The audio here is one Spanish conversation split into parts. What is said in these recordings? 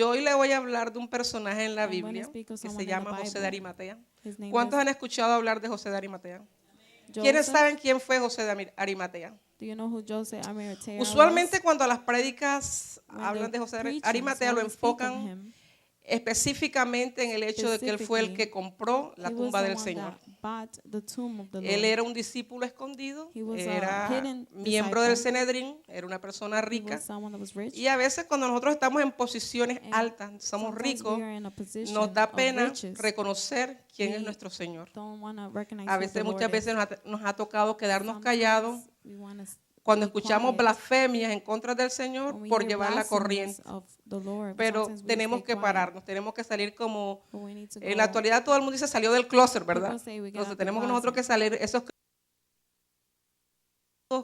Yo hoy le voy a hablar de un personaje en la I'm going to Biblia speak of que someone se in the llama José de Bible. Arimatea. His name ¿Cuántos is han escuchado hablar de José de Arimatea? ¿Quiénes Joseph. saben quién fue José de Arimatea? Do you know who Joseph Arimathea was? Usualmente cuando las prédicas When hablan the de José de preachings, Arimatea lo when they speak of enfocan him, específicamente en el hecho de que él fue el specifically, que compró la he was tumba the del one Señor. that bought the tomb of the Él Lord. era un discípulo escondido, He was a era hidden miembro del disciple. Sanedrín, era una persona He rica. was someone that was rich. Y a veces cuando nosotros estamos en posiciones And altas, somos sometimes ricos, we are in a position nos da of pena riches. reconocer quién es We nuestro Señor. don't want to recognize A who the veces, Lord muchas is. veces nos ha tocado quedarnos callados Sometimes we want to cuando be escuchamos quiet blasfemias en contra del Señor when we por hear llevar la blasphemies corriente. of the Lord. But Pero sometimes we tenemos stay que quiet. pararnos, tenemos que salir como, But we need to en la go. actualidad todo el mundo dice salió del closet, ¿verdad? People say we get Entonces out the tenemos nosotros que closet. salir, esos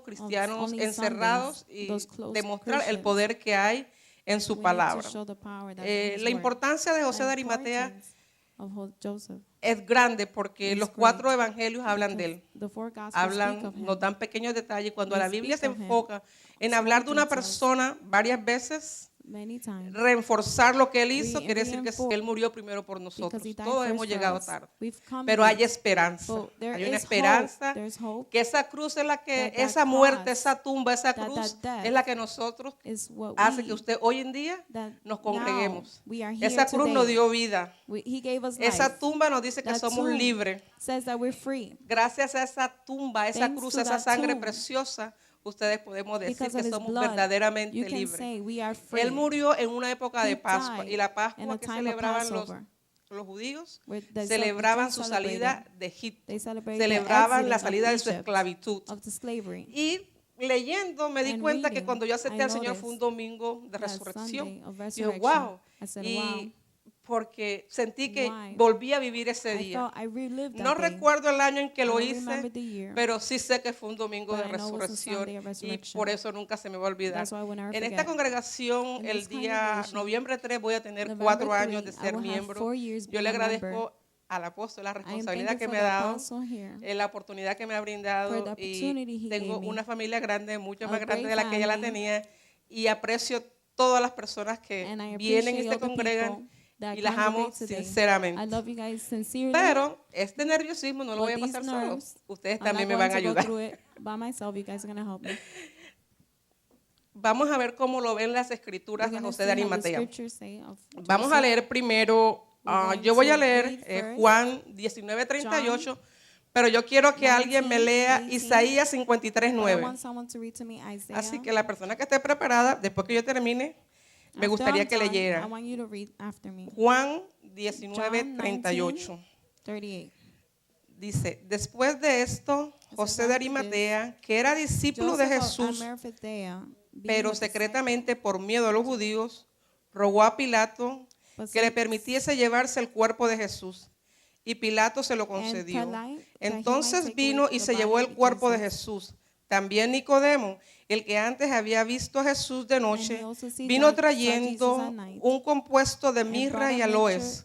cristianos Only encerrados Sundays, y those close demostrar el Christians. poder que hay en su We need to palabra. show the power that's in His La word. importancia de José de The Arimatea importance of Joseph es grande porque is los 4 great evangelios hablan de because él. the four gospels speak Hablan, of nos him. dan pequeños detalles. Cuando They la Biblia se speak of him, enfoca en small hablar de una details. persona varias veces, Many times reforzar lo que él hizo, quiere decir que reinforce él murió primero por nosotros. because he died Todos first hemos for llegado us. tarde. We've come Pero hay late. esperanza. But there Hay una is esperanza hope. There's hope que esa cruz es la que, that esa muerte, cross, esa tumba, esa that cruz death es la que nosotros is what hace que we, usted hoy en día that nos now congreguemos. we are here Esa cruz nos today. dio vida. He gave us Esa life. tumba nos dice que That somos tomb libres. says that we're free. Gracias a esa tumba, a esa Thanks cruz, to a esa that sangre tomb, preciosa, ustedes podemos decir because que of His somos blood, you verdaderamente can libres. say we are free. Él murió en una época He de Pascua y died la in Pascua a que time of celebraban Passover, los judíos, where the celebraban Jews su celebrated. salida de Egipto, They celebrated the celebraban la exiting salida of de su Egypt, esclavitud. of the slavery. Y leyendo me di And cuenta que reading, cuando yo acepté I al Señor fue un noticed domingo de that resurrección. Sunday of Y dije, resurrection, wow. I said, Y wow. porque sentí que Why? volví a vivir ese I día. thought I relived No that day. recuerdo el año en que I lo don't hice, remember the year, pero sí sé que fue un domingo but de I know it was a resurrección Sunday of y resurrection. por eso nunca se me va a olvidar. That's why I will never En esta forget. congregación, In el this día congregation, noviembre 3, voy a tener November 4 años 3, de I ser will have miembro. 4 years Yo le being a agradezco member. al apóstol la I am responsabilidad thankful que for me the ha dado, apostle here, la oportunidad que me ha for brindado the y opportunity he tengo gave me. una familia grande, mucho A más grande de great la que ella la family. tenía y aprecio todas las personas que And I vienen y appreciate se all the congregan people that y las amo congregate today. sinceramente. I love you guys sincerely. Pero este nerviosismo no lo But voy a these pasar solo. nerves, Ustedes I'm también not me going van a to go ayudar. through it by myself. You guys are going to help me. Vamos a ver cómo lo ven las escrituras We're de going to José see de how the Arimatea. scriptures say of Vamos a Joseph. leer primero, We're going yo voy a to leer read first Juan 19:38, pero yo quiero que alguien me lea 19:18. Isaías But I 53:9. want someone to read to me Isaiah. Así que la persona que esté preparada, después que yo termine, me After gustaría I'm que done, leyera I want you to read after me. Juan John 19:38. 19:38. Dice, después de esto, José de Arimatea, que era discípulo de Joseph of Jesús, Arimathea, being pero a secretamente por miedo a los judíos, rogó a Pilato disciple, que le permitiese llevarse el cuerpo de Jesús. Y Pilato se lo concedió. Entonces vino y se llevó el cuerpo de Jesús. También Nicodemo, el que antes había visto a Jesús de noche, vino trayendo un compuesto de mirra y aloes,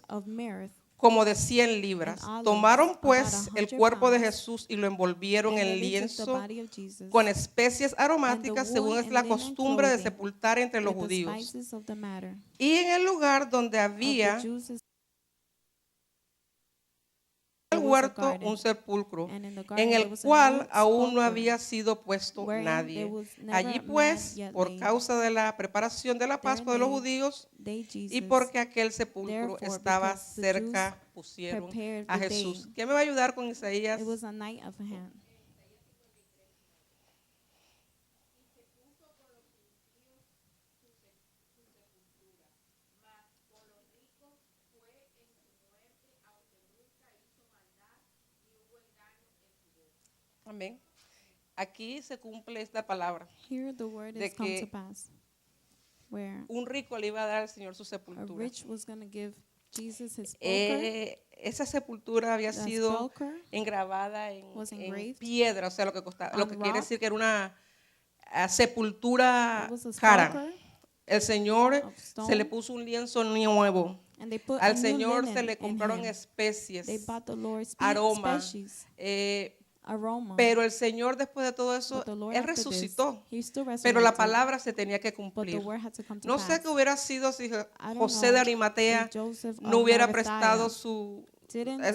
como de 100 libras. Tomaron pues el cuerpo de Jesús y lo envolvieron en lienzo con especies aromáticas, según es la costumbre de sepultar entre los judíos. Y en el lugar donde había el huerto un sepulcro, en el cual aún no había sido puesto nadie. Allí pues, por causa de la preparación de la Pascua de los judíos y porque aquel sepulcro estaba cerca, pusieron a Jesús. ¿Quién me va a ayudar con Isaías? Amén. Aquí se cumple esta palabra Here the word de is come que to pass, where un rico le iba a dar al Señor su a sepultura. rich was going to give Jesus his sepulcher. Esa sepultura había The sido sepulcher engravada en was engraved piedra, o sea, lo que costaba, lo on que quiere rock. decir que era una sepultura It was a cara. sepulcher El Señor of stone, se le puso un lienzo nuevo. and they put a Al new Señor linen se le in compraron him. especies, They bought the Lord's aroma, species, aroma. Pero el Señor, después de todo eso, But the Lord Él after this, resucitó. he still Pero la resurrected, palabra se tenía que but the cumplir. word had to come to No pass. sé qué hubiera sido si I don't José know de Arimatea if Joseph no of hubiera Arimathea prestado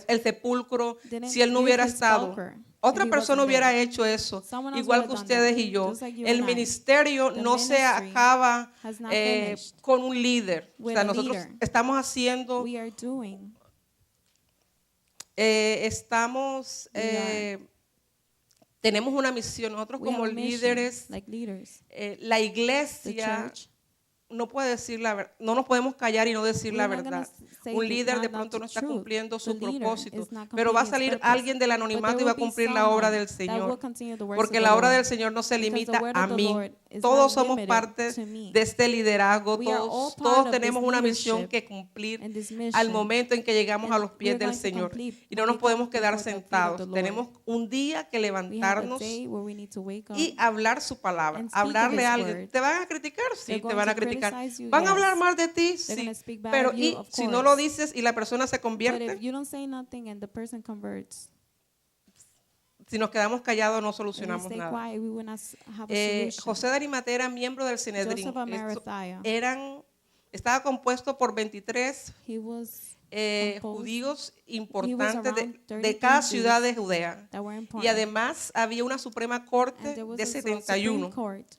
el sepulcro, didn't si él no give hubiera his estado. sepulcher, Otra if he persona wasn't hubiera there. hecho eso, Someone else igual would que have done ustedes that, y yo. just like you El and I. ministerio The no se ministry acaba has not finished con un líder. O with sea, a nosotros leader. estamos haciendo, We are doing. estamos, We tenemos una misión. Nosotros We have como a mission, líderes, like leaders. la The iglesia church. no puede decir la verdad, no nos podemos callar y no decir la We're not gonna verdad. say Un the- líder de not pronto the no está truth. cumpliendo su The leader propósito, is not pero va a completing salir his purpose. alguien del But anonimato there y va a will be cumplir la obra someone del that will Señor. continue the works Porque of la the obra Lord. del Señor no se Because the limita word a of the mí. Lord is Todos not somos limited parte to me. de este liderazgo, We are all todos part of tenemos this una misión leadership que cumplir and this al mission. momento en que llegamos a And los pies we're del going to Señor. complete Y no when nos we podemos come quedar before the feet of sentados. the Lord. Tenemos un día que We have a levantarnos day where we need to wake up y hablar su palabra, and speak of hablarle his a alguien. word. ¿Te van a criticar? Sí, They're te going van a to criticar. criticize you, ¿Van a hablar yes. mal de ti? They're Sí. gonna speak bad Pero of you, ¿y of si no lo course. dices y la persona se But convierte? if you don't say nothing and the person converts, Si nos quedamos callados no and we solucionamos stay nada. quiet, we will not have a solution. José de Arimatea era miembro del Sinedrín. Joseph of Arimathea. Estaba compuesto por 23 He was composed judíos importantes around de 33 cada ciudad de Jews Judea. that were Y important. además había una Suprema And Corte there was de also a Supreme 71, Court,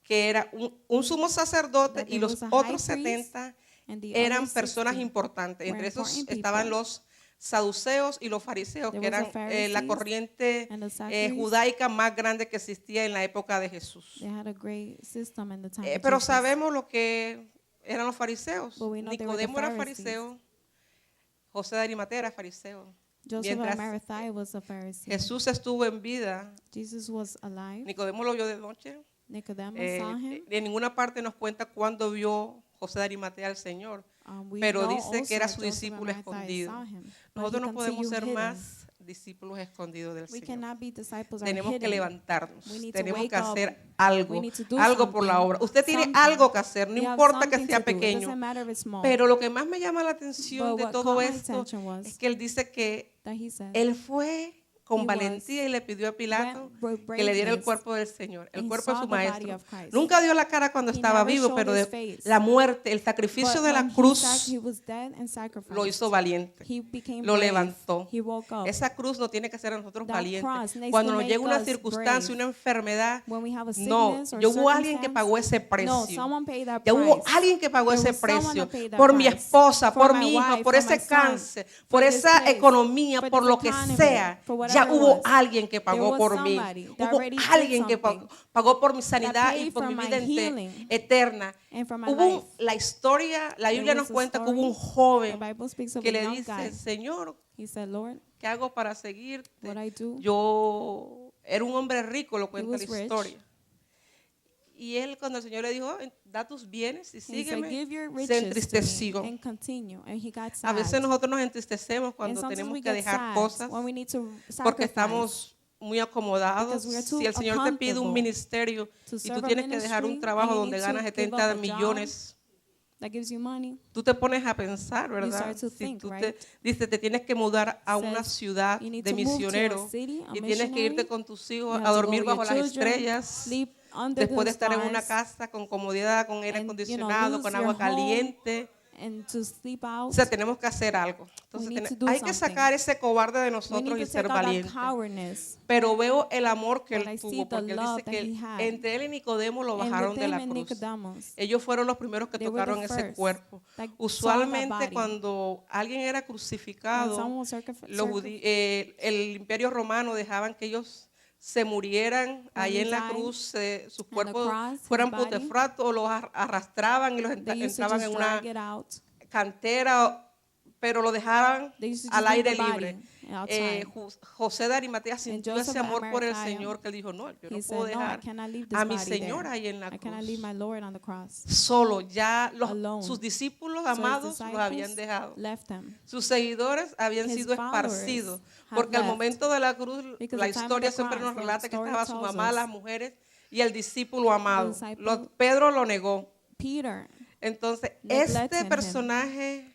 que era un sumo sacerdote that y there los was a high otros priest, 70 and the eran other personas 60 importantes. were Entre esos important estaban people. los saduceos y los fariseos, There que was the eran la Pharisees corriente and the Sadducees. judaica más grande que existía en la época de Jesús. They had a great system in the time of Pero Jesus. sabemos lo que eran los fariseos. But we know they were the Nicodemo era Pharisees. fariseo, José de Arimatea era fariseo. Joseph of Mientras Arimathea was a Pharisee. Jesús estuvo en vida, Jesus was alive. Nicodemo lo vio de noche. Nicodemus saw him. En ninguna parte nos cuenta cuándo vio José de Arimatea al Señor, We pero know dice que era also su Joseph of discípulo Arimathea escondido. saw him, but Nosotros he no podemos continued ser hidden. más discípulos escondidos del We Señor. cannot be disciples that are Tenemos que hidden. levantarnos, We need to tenemos wake que up. hacer algo, We need to do algo por la something, obra. Usted tiene something. algo que hacer, no You have importa que something sea to do. It pequeño. doesn't matter if it's small. Pero lo que más me llama la atención But de what todo caught my esto attention was es que él dice que that he said, él fue con He valentía y le pidió a Pilato went with que le diera el braveness cuerpo del Señor, el and cuerpo de saw su the body maestro. of Christ. Nunca dio la cara cuando He estaba never vivo, showed pero his de face. la muerte, el sacrificio But de when la cruz he was dead and sacrificed, lo hizo valiente, he became lo brave. levantó. He woke up. Esa cruz no tiene que ser a nosotros That valientes. cross needs Cuando to nos make llega una us circunstancia, brave. una enfermedad, When we have a no, sickness or yo hubo alguien que circumstance, pagó ese no, precio. someone paid that Ya hubo price. alguien que pagó There ese was someone precio that paid that por mi price. esposa, For por my mi hijo, wife, por for ese my son, cáncer, for por this esa place, economía, for por this lo que economy, sea. for whatever Ya it hubo was. alguien que There pagó was por mí. somebody that Hubo already did alguien que something pagó por mi sanidad paid y por for mi my vida healing eterna. and for my Hubo life. la historia, la Biblia There nos was a cuenta que hubo un story. joven The Bible speaks of que a le young dice, guy. Señor, He said, Lord, ¿qué hago para seguirte? what I do? Yo era un hombre rico, lo cuenta la was rich. historia. Y él, cuando el Señor le dijo, da tus bienes y He said, sígueme, give your se riches to me entristeció. and continue. And he got A sad. veces nosotros nos entristecemos And cuando sometimes tenemos we que get dejar sad cosas when we need to porque sacrifice estamos muy acomodados. because we are too Si el Señor te pide un comfortable ministerio to y serve tú a tienes que dejar un ministry trabajo and you donde need ganas to give 70 up a job millones, that gives you money. tú te pones a pensar, ¿verdad? start to Si think, tú right? dices, te tienes que mudar a una Says, ciudad you need de to move to a misionero city, a y tienes que irte missionary. con tus You hijos have a to go dormir with your bajo las children, estrellas, sleep under después de the estar en una stars, casa con comodidad, con aire and, acondicionado, lose con your agua home caliente. and to sleep out. O sea, tenemos que hacer algo. Entonces, We need to do hay que something. sacar ese cobarde de We nosotros need y to ser take out that valientes. cowardness. Pero veo el amor que But I él see tuvo, the porque él love dice that que he had. entre él y Nicodemo lo And bajaron with de them la and cruz. Nicodemus, Ellos fueron los primeros que they were the tocaron ese first cuerpo. that saw that Usualmente body. cuando alguien era When crucificado, someone was el imperio romano dejaban que ellos se murieran ahí he en la died cruz, sus the cuerpos cross, his fueran body, putefactos o los arrastraban y los they used to entraban just en una drag it out. cantera, pero lo dejaran They used to al just leave aire the libre. body outside. José de Arimatea sintió Joseph ese of amor por el Arimathea, Señor que él dijo, no, yo no He puedo said, no, I dejar cannot leave this a mi body Señor there. ahí en la I cannot leave cruz. my Lord on the cross. Solo, ya Alone. sus discípulos So his amados los habían disciples dejado. left him. Sus seguidores habían His sido followers esparcidos, had porque al left. momento de la cruz, Because la the time of historia the siempre cross, nos the relata que story estaba su tells mamá, us las mujeres y el discípulo amado. disciple- Pedro lo negó. Peter Entonces, neglected este him. personaje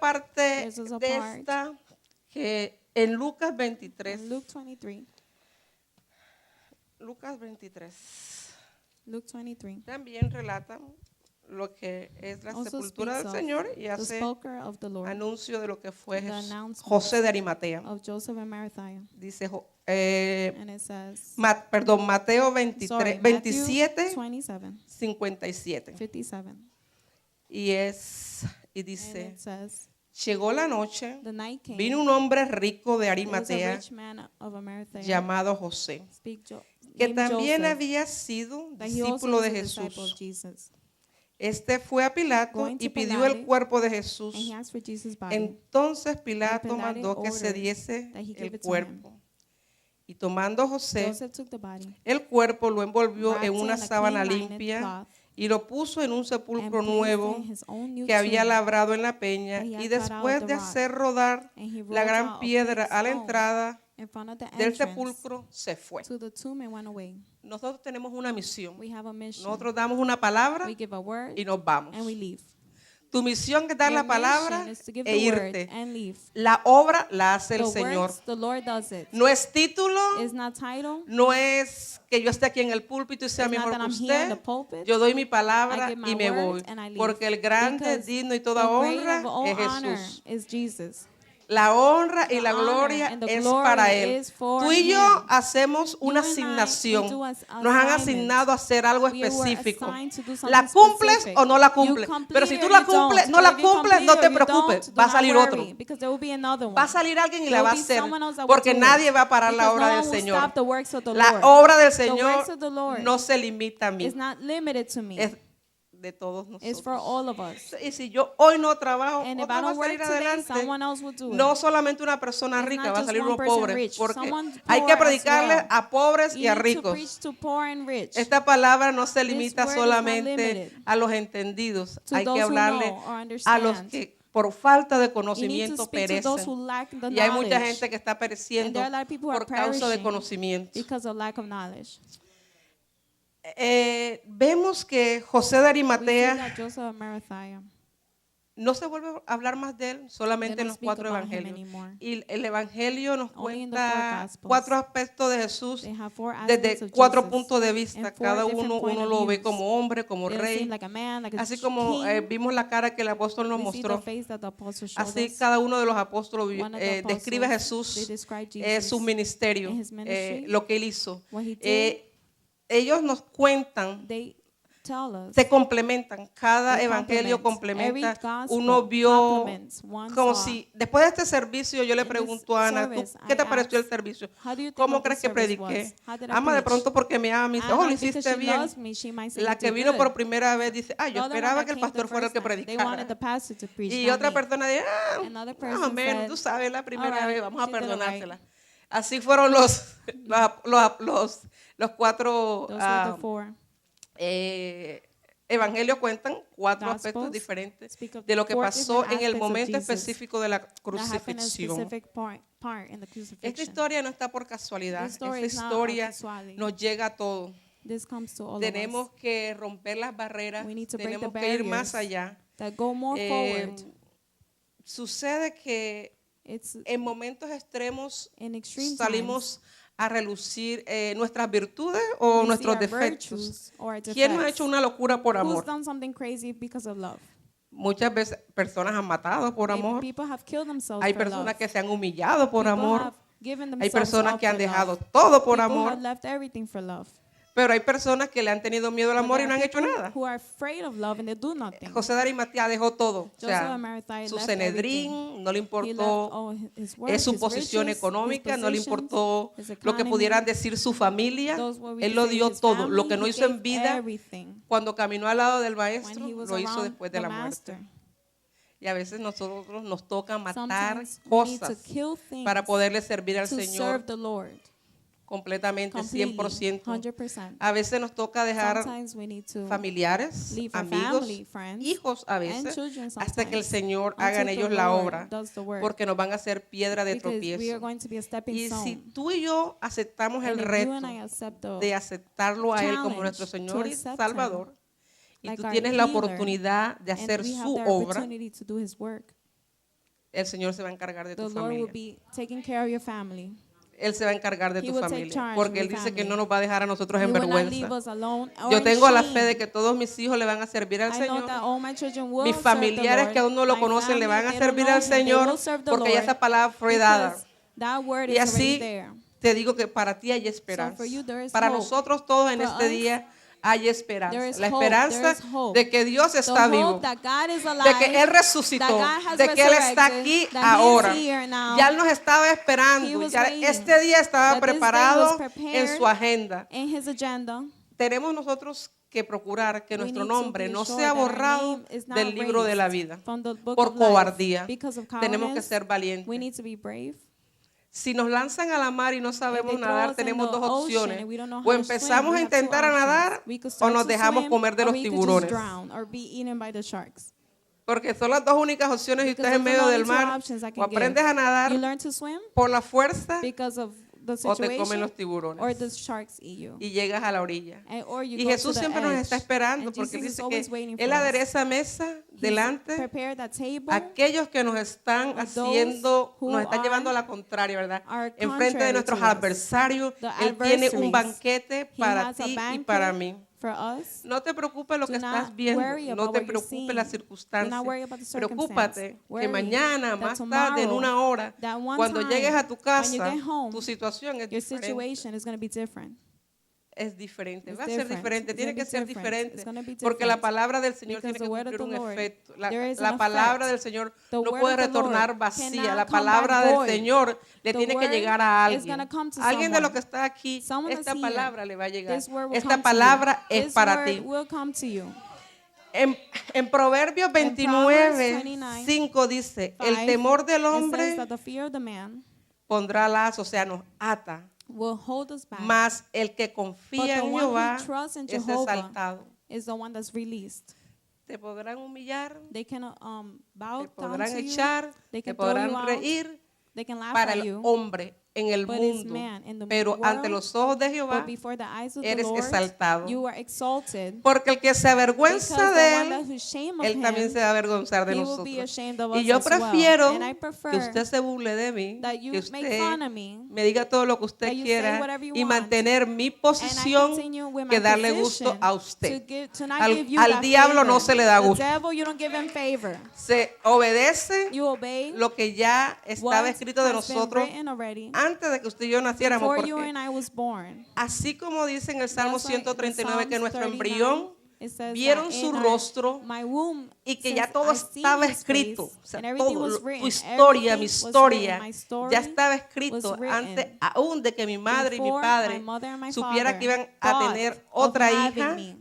parte This is a de part. esta que En Lucas 23. In Luke 23. Lucas 23. Luke 23. También relata lo que es la Also sepultura del speaks of Señor y the hace sepulchre of the Lord, anuncio de lo que fue the announcement José de Arimatea. of Joseph and Arimathea. Dice And it says, Mateo sorry, 23, Matthew 27, 27, 57. 57. Y And dice, it says, llegó la noche, the night came, vino un hombre rico de there was a Arimatea rich man of Arimathea, llamado José, que named también Joseph, había sido that he also discípulo was de a disciple of Jesús. Jesus. Este fue a Pilato Going y to pidió el Pilate, cuerpo de And he Jesús. asked for Jesus' body. Entonces Pilato Pilate mandó que se ordered diese that he give el it to him. cuerpo. Y tomando José Joseph took the body, el cuerpo, lo envolvió wrapped en it una in a sábana clean linen limpia cloth, y lo puso en un and sepulcro placed nuevo in his own new que había tomb. labrado en la peña. that he had Y cut out después the de rock, hacer rodar And he la rolled gran out a piedra big a la stone entrada in front of the del entrance sepulcro, se fue. to the tomb and went away. Nosotros tenemos una misión. We have a mission. Nosotros damos una palabra We give a word y nos vamos. and we leave. Tu misión es dar Your la palabra mission is to give e the word irte. and leave. La obra la hace el The Señor. works, the Lord does it. No es título, It's not title. no es que yo esté aquí en el púlpito y sea It's not mejor that que I'm here in the usted. pulpit. Yo doy mi palabra I give my y me word voy. and I leave. Porque el grande, Because digno y toda the great honra of all es honor Jesús. is Jesus. La honra y The la honor gloria and the es glory para Él. is for Tú y yo him. hacemos una You and I, we asignación. do Nos han assignment. asignado a hacer algo We were específico. assigned to do something ¿La cumples specific. o no la You cumples? complete Pero si tú or la you cumples, don't. no But la if you cumples, complete no or te you preocupes. don't, Va a do salir not otro. worry, because there will be another one. Va a salir alguien y la There va a will be hacer. someone else that will Porque do nadie it. va a parar la Because obra no del one will Señor. stop the works of the La Lord. obra del The Señor works of the Lord no se limita a mí. is not limited to me. Es de todos It's for nosotros. all of us. Y si yo hoy no trabajo, And if otro I va a don't work salir today, adelante. someone else will do No it. solamente una persona It's rica, not va a just salir one uno person pobre. rich. Porque Someone hay poor que as predicarle well. a pobres y You a need to ricos. preach to poor and rich. Esta palabra no se limita word is not solamente limited a los entendidos. to Hay que those who hablarle know or a los understand. que por falta de You need to conocimiento speak to those who perecen. lack the Y hay mucha knowledge. gente que está And pereciendo there are a lot of people who are por causa de perishing conocimiento. because of lack of knowledge. Vemos que José de We see Arimatea that Joseph of Arimathea, no se vuelve a hablar más de él they solamente en don't los speak 4 about him evangelios. anymore. Y el evangelio nos Only in the cuenta 4 4 Gospels. aspectos de Jesús They have 4 aspects desde of 4 Jesus. puntos de vista. And 4 Cada different point uno of lo ve views. como hombre, como They don't seem rey. like a man, like a Así como king. vimos la cara que el apóstol nos We see the mostró. face that the apostle showed Así us. cada uno de los apóstolos One of the describe a apostles, they Jesús, describe Jesus su ministerio, and his ministry, lo que él hizo. what he did. Ellos nos cuentan, They tell us. se complementan, cada They evangelio complement. complementa. Every gospel Uno vio complements. One como saw. si, después de este servicio, yo le In pregunto a Ana, this ¿qué te service, pareció el I servicio? How do you think ¿Cómo what crees the que service prediqué? was? How did I Ama de preach? pronto porque me ama, me dice, Anna, oh, lo because hiciste she bien. loves me, she might say La you que did vino good. por primera vez dice, The yo other one esperaba that que el came the pastor fuera el first que time, they wanted predicara. the pastor to preach, Y not otra me. persona dice, Another más o person menos, said, tú sabes, la primera "All right, vez, vamos a she did it right." perdonársela. Así fueron los 4 Those were the 4 evangelios cuentan 4 Gospels aspectos diferentes speak of de lo que 4 pasó different en el aspects of momento Jesus específico de la that happened in a crucifixión. specific part in the Esta crucifixion. historia no está por casualidad. This story Esta is not historia casuality. nos llega a todos. This comes to all Tenemos of us que romper las barreras, We need to break tenemos the que ir más barriers allá. that go more Eh, forward. Sucede que It's en momentos extremos in extreme salimos a relucir nuestras virtudes o times, we nuestros see our defectos. virtues or our ¿Quién no ha defects. hecho una locura por Who's amor? done something crazy because of love? Muchas veces personas han matado por Maybe amor. people have killed themselves Hay for personas love. que se han humillado por People amor. have given Hay themselves personas up que han for dejado love. todo por People amor. have left everything for love. Pero hay personas que le han tenido miedo al But amor y there no are han hecho people nada. who are afraid of love and they do nothing. José de Arimatea dejó todo. O Joseph sea, of Arimathea su left Cenedrín, no le He left importó all his work, su his posición riches, económica, his no le possessions, importó his lo que economy, pudieran decir su familia. those what we Él could lo say dio his todo. Lo family, que no he hizo en gave vida, everything. cuando caminó al lado del When maestro, he was lo hizo around después de the la muerte. master. Y a veces nosotros nos toca matar Sometimes we need to cosas kill things para poderle servir al to serve Señor the Lord completamente, completely, 100%. 100%. A veces nos toca dejar Sometimes we need to familiares, leave our amigos, family, friends, hijos a and veces, children hasta que el sometimes, Señor haga en until the ellos la Lord obra, does the work. porque nos van a hacer piedra de Because we are tropiezo. going to be a stepping Y si stone. tú y yo aceptamos el And if you reto and I accept the de aceptarlo a Él como challenge nuestro to Señor y accept Salvador, y like tú our tienes la healer, oportunidad de and hacer we have su the obra, opportunity to do his work, El Señor se va a encargar de the tu Lord will familia. be taking care of your family. Él se va a encargar de He tu will take familia. charge Porque of Él your dice que family. no nos va a dejar a nosotros He en will not leave vergüenza. us alone or Yo in tengo la fe shame. de que todos mis hijos le van a servir al I know Señor. that all my children will Mis serve the familiares Lord. que aún no lo My conocen le family, van a if they don't servir know al him, they Señor will serve the porque ya Lord, esa palabra fue dada. because that word Y is already así there. te digo que para ti hay esperanza. for you there is Para hope. nosotros todos en For este us, día hay there esperanza. is La hope, there esperanza is hope. de que Dios The está hope vivo, that God is de alive, que Él resucitó, that God has de que Él está resurrected, aquí that He is ahora. here now. Ya Él nos estaba He esperando. was Ya waiting. este día estaba That this day preparado was en prepared su agenda. in His agenda. Tenemos nosotros que procurar que We nuestro need to nombre be no assured sea that our borrado name is not del libro de la erased vida from the book por of life cobardía. because of Tenemos que cowardice. ser We valientes. need to be brave. Si nos lanzan a la mar y no If sabemos they throw nadar, us in tenemos the dos ocean opciones. and we don't know O how to empezamos swim, a we have two intentar a options. nadar We could o start nos to dejamos swim, comer de or los we could just tiburones. drown or be eaten by the sharks. Porque son las dos únicas opciones y Because estás en those are medio the del only two mar. options I O can aprendes give. a You nadar learn to swim por la fuerza because of the o te comen situation, los tiburones. or the sharks eat you. Y llegas a la orilla. Or you Y go Jesús to the siempre nos edge. está esperando And porque Él Jesus is dice always que waiting Él for us. adereza mesa He's delante prepared that table a aquellos que nos están of those haciendo, who nos están are- llevando a la contraria, ¿verdad? are Enfrente de contrary nuestros to us. adversarios, The Él tiene un adversaries. banquete He para has a ti y banquet para mí. for us. No te preocupes lo Do que not estás viendo, worry no about te what you're preocupes las seeing. circunstancias. Do not worry about the Preocúpate circumstance. que Worry mañana, that más tarde, en tomorrow, una hora, that one cuando time, llegues a tu when you casa, get home, tu situación es Your diferente. situation is going to be different. Es diferente, It's va a ser different. diferente, It's tiene gonna que be ser different. diferente, It's gonna be porque la different. palabra del Señor Because tiene que the word of cumplir the un Lord, efecto. there is La an palabra effect. del Señor The no word puede of the retornar Lord vacía, cannot la come palabra back del void. Señor le The tiene que word llegar a is alguien. gonna come to Alguien de someone. los que está aquí, Someone esta that's here. palabra le va a llegar. This word will Esta come to palabra you. es This para word ti. will come to you. En Proverbios 29, 5 dice, el 5, temor del It says hombre that the fear of the man pondrá lazo, o sea, nos ata. will hold us back. Mas el que confía But the en one Jehová who trusts in es Jehovah exaltado. is the one that's released. Te podrán humillar, They can bow te down podrán to you. echar, They te can throw you podrán out. reír They can laugh para at el you. hombre en el But it's mundo. man in the Pero world, ante los ojos de Jehová But before the eyes of the eres Lord, exaltado. you are exalted. Porque el que se Because avergüenza the de one that él, who's ashamed of él también him, se va a avergonzar de he will be nosotros. ashamed of Y us yo as well. prefiero And I que prefer usted se burle de mí, that you que make usted fun of me, me diga todo lo que that usted you say quiera whatever you y want, mantener mi and I posición continue with my que darle gusto position a usted. to not Al- give you al that diablo favor. no se le da The gusto. devil, you don't give him favor. Se obedece You obey lo que ya estaba what escrito de has been nosotros written already antes de que usted y yo naciéramos. before you Porque and I was born. así como dice en el Salmo Just like in 139 que Psalms nuestro 39, embrión it says vieron that su in rostro my womb, y que since ya todo I've seen estaba his escrito, face, o sea, and everything todo, was tu written, historia, mi everything was historia, written, my story ya estaba escrito was written antes aún de que mi madre y mi before padre my mother and my supiera father que iban a thought tener of otra having hija. me.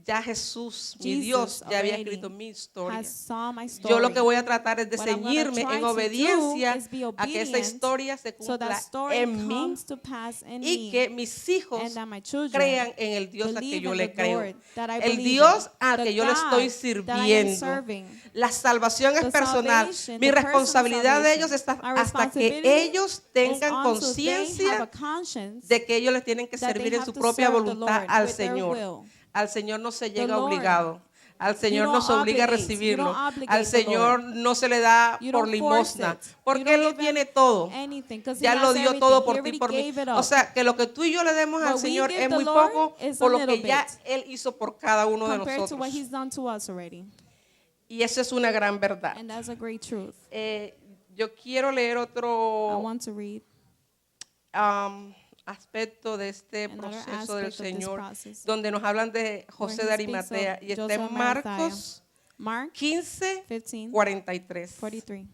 Ya Jesús, mi Jesus Dios, ya había already escrito mi historia. has saw my Yo lo story. que voy a tratar es de What I'm gonna ceñirme try en to do obediencia is be a que esa obedient historia se so that cumpla story en mí comes to pass in y me, que mis hijos and that my children crean en el Dios al que believe yo in le the creo. Lord that I El believe Dios in, al the que yo le God estoy that I am sirviendo. serving. La salvación es The personal. salvation, Mi the personal responsabilidad de salvation. ellos está My hasta que responsibility ellos is tengan until they have a conciencia conscience de que ellos les tienen que that servir they en have su to propia serve the voluntad Lord al with their Señor. will. Al Señor no se llega Lord. obligado. Al Señor You no don't se obliga a obligate. recibirlo. You don't obligate Al the Señor Lord. no se le da You por don't force limosna. it. You Porque don't Él lo give him tiene todo. anything, 'cause he Ya has lo dio everything. todo He por ti, already por mí. gave it O up. sea, que lo que tú y yo le demos al What we Señor give es the muy Lord poco is por a lo que little ya bit Él hizo por cada uno de compared to what nosotros. he's done to us already. Y eso es una gran verdad. And that's a great truth. Yo quiero leer I otro want to read aspecto de este another proceso del aspect of this Señor, process, donde nos hablan de José de where he speaks of Arimatea y está Joseph en of Arimathea. Marcos Mark 15, 15, 43. 43.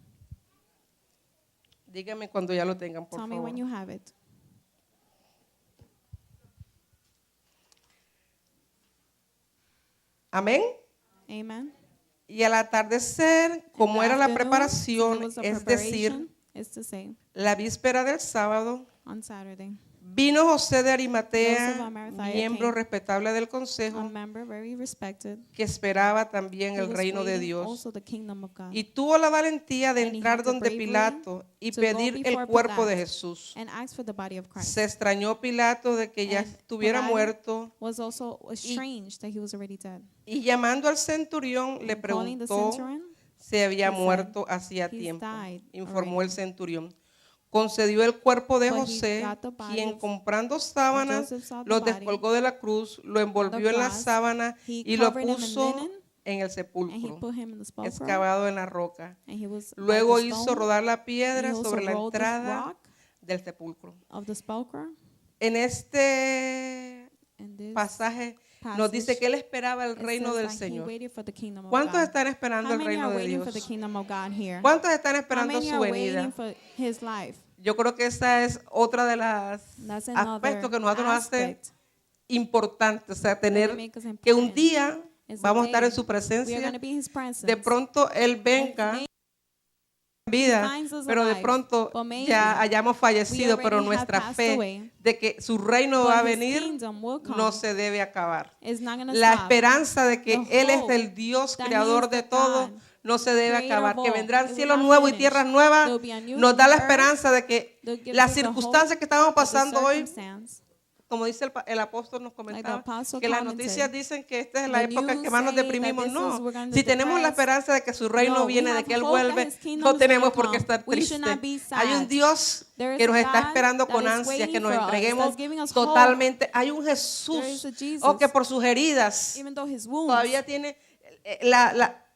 Dígame cuando ya lo tengan, por Tell me favor. when you have it. Amén. Amen. Y al atardecer, como In the era la afternoon, preparación, since it was the es decir, preparation, is to say, la víspera del sábado, on Saturday, vino José de Joseph Arimatea, of Arimathea miembro came, respetable del a consejo, member very respected, que esperaba también who el was reino de waiting Dios. also the kingdom of God, Y tuvo la valentía de And he entrar had the donde bravery Pilato y to go pedir el before cuerpo de Pilate Jesús. and asked for the body of Christ. Se extrañó Pilato de que ya And estuviera Pilate muerto was also estranged that he was already dead. y llamando al centurión le And calling the preguntó centurion, se había he said, muerto hacía "He's tiempo", died informó already. el centurión. Concedió el cuerpo de But he José, got the body quien of- comprando sábanas Joseph saw the lo body descolgó de la cruz, lo envolvió en la cross, sábana he y lo covered him in puso linen, en el and he sepulcro, put him in the sepulchre, excavado en la roca. and he was by Luego the hizo stone. rodar la He piedra also sobre la rolled the entrada rock del sepulcro. of the sepulchre. En este And this pasaje nos dice que él esperaba el it reino says del that he Señor. waited for the kingdom of ¿Cuántos God. están esperando How el many reino are de waiting for the Dios? kingdom of God here? ¿Cuántos están How esperando many su are venida? waiting for his life? Yo creo que esa es otra de las That's aspectos another que nosotros nos hace aspect importante, o sea, that tener make us que un important. día Is the vamos a estar day en su we are going presencia, to be in his presence. de pronto él venga Maybe en vida, finds us pero de alive, pronto but maybe ya hayamos fallecido, we pero already have nuestra passed fe away, de que su reino but va a his venir kingdom will come. no se debe acabar. It's not going to La stop. esperanza de que The Él es hope el Dios that he creador is de the todo God, no se debe creator acabar. of Que all. vendrán It will cielos not nuevos y finish. tierras nuevas There will be a new nos da la earth esperanza de que that gives las us the hope circunstancias que estamos of the pasando hoy, circumstance. como dice el apóstol nos Like the comentaba, apostle que las commented, noticias dicen que esta es la the época en news que más nos say that deprimimos. this is No, we're going to si tenemos la depress. esperanza de que su reino No, we viene, de have que Él hope that vuelve, his kingdom no is tenemos gonna por qué come. estar We should not tristes. be Hay un sad. Dios There is que nos a está God esperando that con is ansia, que waiting nos for us, entreguemos that's giving us hope. totalmente. Hay un There is Jesús, a Jesus, que por sus heridas even though his wounds, todavía tiene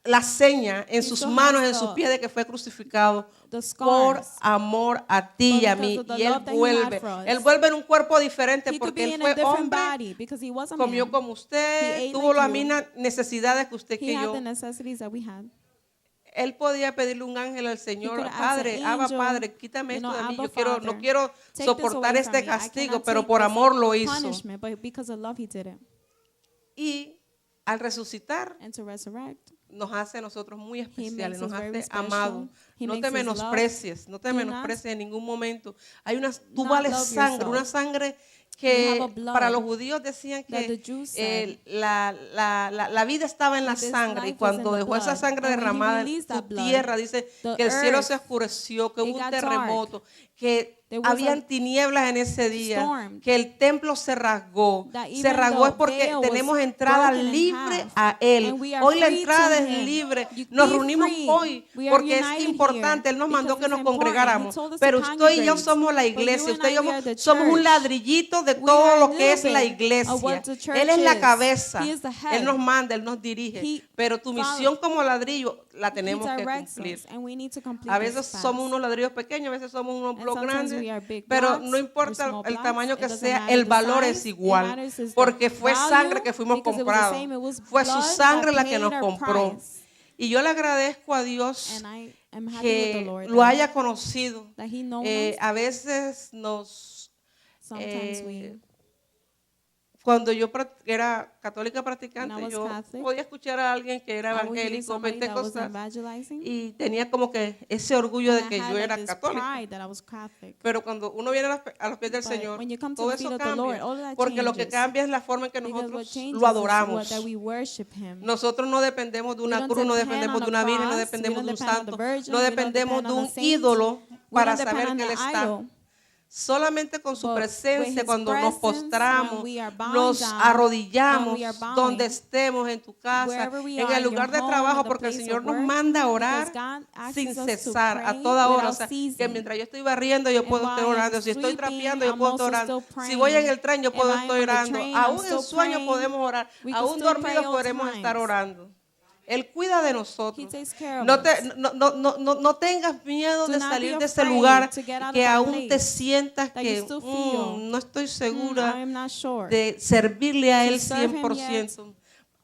la seña en He sus still manos, has en sus the- pies de que fue crucificado the por scars. amor a ti But y a because mí. of the Y Él love that he had vuelve. for us. Él vuelve en un cuerpo diferente He could porque be Él in a fue different hombre, body because he was a comió man. como He usted, ate tuvo like las you. mismas necesidades que usted He que had yo. the necessities that we had. Él podía pedirle un ángel al Señor, could ask Padre, an Abba angel, Padre, quítame you esto know, de mí. Abba Yo quiero, Father, no quiero take this soportar away from este me. I castigo, cannot pero take por this amor lo hizo. punishment, but because of love he did it. Y al resucitar, And to resurrect, nos hace a nosotros muy especiales, makes nos us very hace special. amados. He No makes te us loved. menosprecies, no te Do not menosprecies en ningún momento. Tú not vales love sangre, yourself. una sangre You have que a blood para los judíos decían that que the Jews said la vida estaba en la that this sangre, y life was in cuando the dejó esa blood. sangre And when he derramada en released tu that blood, tierra, dice the que el cielo earth, se oscureció, que it hubo un got terremoto, que There was habían a tinieblas en ese día, storm. que el templo se rasgó. That Se even rasgó es the porque veil was tenemos entrada broken in libre half. a Él. And we are Hoy la free entrada to es him. libre. You Nos be reunimos free. hoy We are porque es united importante. here Él nos mandó because que nos it's important. congregáramos. He told us to Pero usted y yo congregate. somos la But iglesia. you and Usted y I, we are the yo somos un church. ladrillito de We todo are a lo que es little la bit iglesia. of what the church Él es la is. cabeza. He is the head. Él nos manda, Él nos dirige. He Pero tu misión como ladrillo la tenemos que cumplir. us, and we need to complete A this veces task. somos unos ladrillos pequeños, a veces somos unos And bloques sometimes grandes, we are big pero blocks no or importa small el blocks. tamaño It que doesn't sea, matter el the valor size. es It igual, matters is the porque fue value, sangre que fuimos because it was the comprados, same. It was fue su blood sangre that la que paid nos our compró. price. Y yo le agradezco a Dios And I am happy with the que Lord lo haya conocido. that He knows us. A veces Sometimes we, cuando yo era católica practicante, When I was yo Catholic, podía escuchar a alguien que era I would hear evangélico, somebody that was pentecostal, evangelizing, y tenía como que ese orgullo de and I que had yo like era this católica. pride that I was Catholic. Pero cuando uno viene a los pies del But Señor, when you come to todo the feet eso of the Lord, cambia. all of that Porque lo que changes. cambia es la forma en que Because what nosotros changes lo is adoramos. that we worship Him. Nosotros no dependemos de We una don't cruz, no depend dependemos on de a una virgen, no cross, dependemos we de un don't depend on the santo, virgin, no we don't dependemos depend de on un a saint, ídolo we para don't depend saber on que Él an está. idol. Solamente con su But with presencia, His cuando nos presence, postramos, when we are bowing nos down, arrodillamos, when we are bowing, donde estemos, en tu casa, wherever we en are, el in lugar your de home, trabajo, in the porque el place Señor of nos work, manda a orar because God asks sin us to cesar, a pray toda hora. O without sea, que ceasing. mientras yo estoy barriendo, yo And puedo while estar I'm orando. Si estoy sweeping, trapeando, yo I'm puedo estar also orando. still Si voy en praying. el tren, yo If puedo I'm estar on the orando. train, I'm Aún en still sueño praying. podemos orar. We can Aún still pray dormidos all podemos estar times. orando. Él cuida de He nosotros. takes care of No, us. no tengas miedo Do de not salir be de ese afraid lugar to get out que of that aún te place, sientas that que you still feel, no estoy I segura am not sure. de servirle a To Él serve him 100%.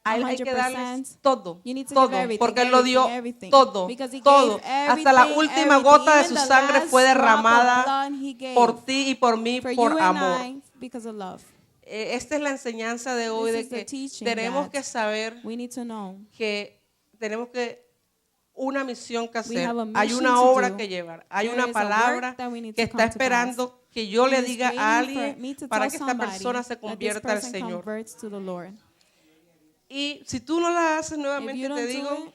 A Él hay que darle 100%. todo, You need to todo, give everything, porque Él lo dio everything. todo, Because He todo. gave Hasta la everything, última everything. gota de Even su the sangre last fue drop of derramada blood He gave por ti y por mí for por you and amor. I because of love. Esta es la enseñanza de hoy, This de is the que teaching tenemos that que saber we need to know. que tenemos que una misión que We hacer, have a hay mission una to obra do. que llevar, hay There una is a work palabra that we need que to come está to esperando que yo le He is diga waiting a for alguien me to para tell que esta somebody persona se that this convierta al person Señor. converts to the Lord. Y si tú no la haces If nuevamente, you te don't digo, do it,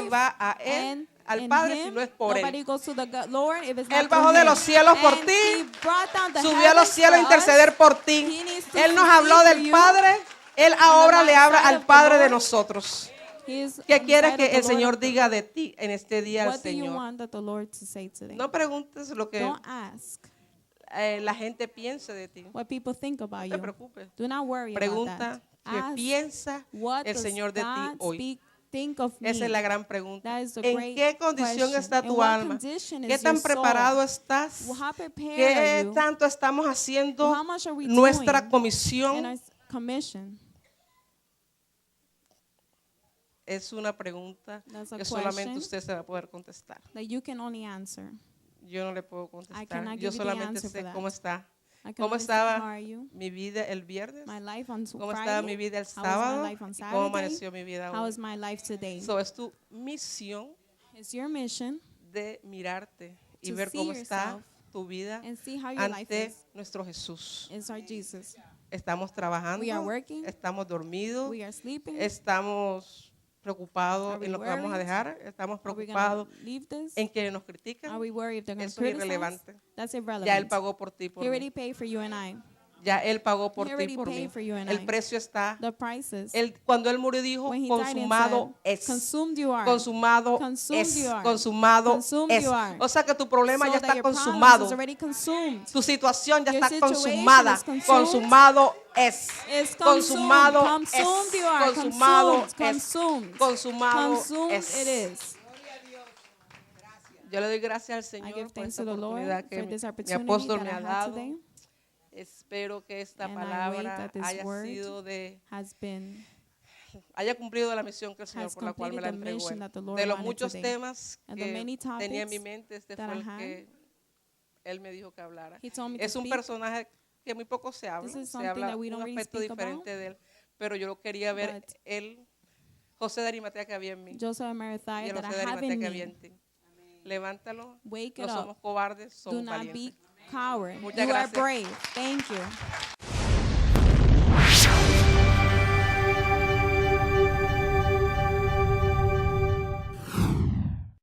nadie va a él, al Padre, si no es por él. Nobody goes to the Lord if it's Él not bajó through de him. los cielos por And ti, he brought down the subió a los heavens cielos a for us. interceder por ti. He needs to Él nos intercede habló for del you. Padre, Él ahora le habla side al of the Padre de Lord. nosotros. He is ¿Qué on the quieres side que of the el Lord Señor of the- diga de ti en este día al What do you Señor? want that the Lord to say today? No preguntes lo que Don't ask la gente piense de ti. what people think about No te you. preocupes. Do not worry about Pregunta that. qué Ask piensa what el does Señor de ti God hoy. think of me. Esa es la gran pregunta. That is the ¿En great qué condición question. está In tu what alma? condition ¿Qué is tan your soul? preparado estás? How prepared ¿Qué are you? tanto estamos haciendo How much are we nuestra doing in comisión? our commission? Es una pregunta That's a que solamente question usted se va a poder contestar. that you can only answer. Yo no le puedo cannot contestar. give Yo you the solamente answer sé for cómo that. está. I can ¿Cómo only say, how estaba are you? mi vida el viernes? My life on ¿Cómo estaba mi Friday? vida el How was my sábado? life on ¿Y cómo Saturday? amaneció mi vida How hoy? is my life today? Es tu misión It's your mission de mirarte y to ver see cómo está yourself tu vida and see how your life ante is. nuestro Jesús. It's our Jesus. Estamos trabajando, We are working. estamos dormidos, We are sleeping. estamos preocupados Are we en lo que vamos a worried? dejar, estamos Are we preocupados going to leave this? en quienes nos critican. Are we worried if they're going to Eso es criticize? irrelevante. That's Ya Él irrelevant. pagó por ti, por He mí. already paid for you and I. Ya Él pagó por He ti, already por paid mí. for you and El I. precio está. The prices. Cuando Él murió dijo, When he died and consumado said, es. consumed you are. Consumado Consumed es. you are. Consumado Consumed es. you are. O sea que tu problema So ya that está your problem consumado. is already consumed. Tu situación ya Your está situation consumada. is consumed. Consumado es. It's Consumado consumed. Consumed you are. es. Consumado es. Consumed. Consumado Consumed es. it is. Yo le doy gracias al I Señor give por thanks esta to the Lord oportunidad que for this mi opportunity apóstol that me I ha had dado. today. Espero que esta And I wait palabra that this haya word sido haya cumplido la misión que el Señor has por la cual me la completed the entregó. mission that the Lord De los wanted muchos today. temas And the many que tenía en mi topics mente, este that fue I el had, que Él me dijo que hablara. He told me to Es un speak. personaje que muy poco se habla, This is se something habla that we un don't really aspecto speak about. diferente de Él, pero yo lo quería ver, But él, José de Arimatea que había en mí, Joseph of y Arimathea el that José I de have Arimatea in que había me. en ti. Levántalo, Wake no it somos up. cobardes, Do somos not valientes. be coward. Muchas You are gracias. brave. Thank you.